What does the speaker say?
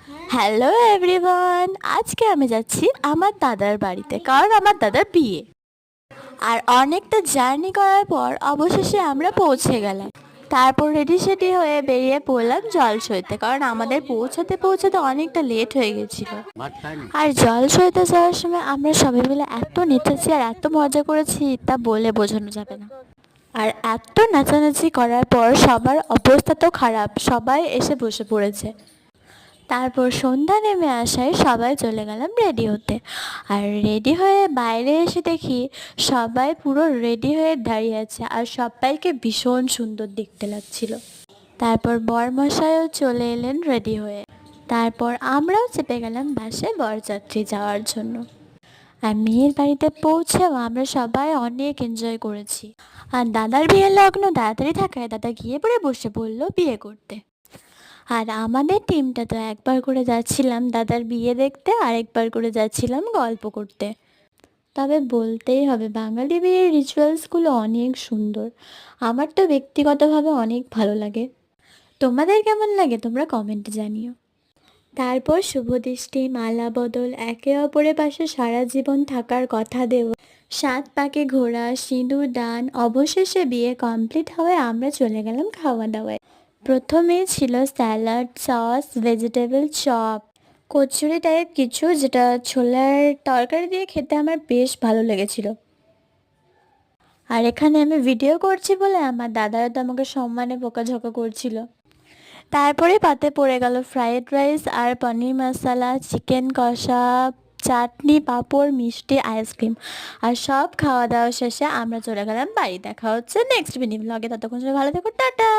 Hello everyone, আজকে আমি যাচ্ছি আমার দাদার বাড়িতে, কারণ আমার দাদার বিয়ে। আর অনেকটা জার্নি করার পর অবশেষে আমরা পৌঁছে গেলাম। তারপর রেডি সেডি হয়ে বেরিয়ে পড়লাম জলসইতে, কারণ আমাদের পৌঁছাতে পৌঁছাতে অনেকটা লেট হয়ে গেছিল। আর জলসইতে যাওয়ার সময় আমরা সবাই মিলে এত নেচেছি আর এত মজা করেছি, তা বলে বোঝানো যাবে না। আর এত নাচানাচি করার পর সবার অবস্থা তো খারাপ, সবাই এসে বসে পড়েছে। তারপর সন্ধ্যা নেমে আসায় সবাই চলে গেলাম রেডি হতে। আর রেডি হয়ে বাইরে এসে দেখি সবাই পুরো রেডি হয়ে দাঁড়িয়ে আছে, আর সবাইকে ভীষণ সুন্দর দেখতে লাগছিল। তারপর বরমশাইও চলে এলেন রেডি হয়ে। তারপর আমরাও চেপে গেলাম বাসে বরযাত্রী যাওয়ার জন্য। আর মেয়ের বাড়িতে পৌঁছেও আমরা সবাই অনেক এনজয় করেছি। আর দাদার বিয়ের লগ্ন তাড়াতাড়ি থাকায় দাদা গিয়ে পরে বসে পড়লো বিয়ে করতে। আর আমাদের টিমটা তো একবার করে যাচ্ছিলাম দাদার বিয়ে দেখতে, আর একবার করে যাচ্ছিলাম গল্প করতে। তবে বলতেই হবে বাঙালি বিয়ের রিচুয়ালসগুলো অনেক সুন্দর। আমার তো ব্যক্তিগতভাবে অনেক ভালো লাগে। তোমাদের কেমন লাগে তোমরা কমেন্টে জানিও। তারপর শুভদৃষ্টি, মালা বদল, একে অপরের পাশে সারা জীবন থাকার কথা দেওয়া, 7 পাকে ঘোরা, সিঁদুর দান, অবশেষে বিয়ে কমপ্লিট হয়ে আমরা চলে গেলাম খাওয়া দাওয়ায়। প্রথমে ছিল salad, sauce, vegetable chop, kachori type কিছু, যেটা ছোলার তরকারি দিয়ে খেতে আমার বেশ ভালো লেগেছিল। আর এখানে আমি ভিডিও করছি বলে আমার দাদারা তো আমাকে সম্মানে বকাঝকা করছিল। তারপরে পাতে পড়ে গেল ফ্রাইড রাইস আর পনির মশলা, চিকেন কষা, চাটনি, পাঁপড়, মিষ্টি, আইসক্রিম। আর সব খাওয়া দাওয়া শেষে আমরা চলে গেলাম বাড়ি। দেখা হচ্ছে নেক্সট মিনি ব্লগে, ততক্ষণ সবাই ভালো থেকো, টাটা।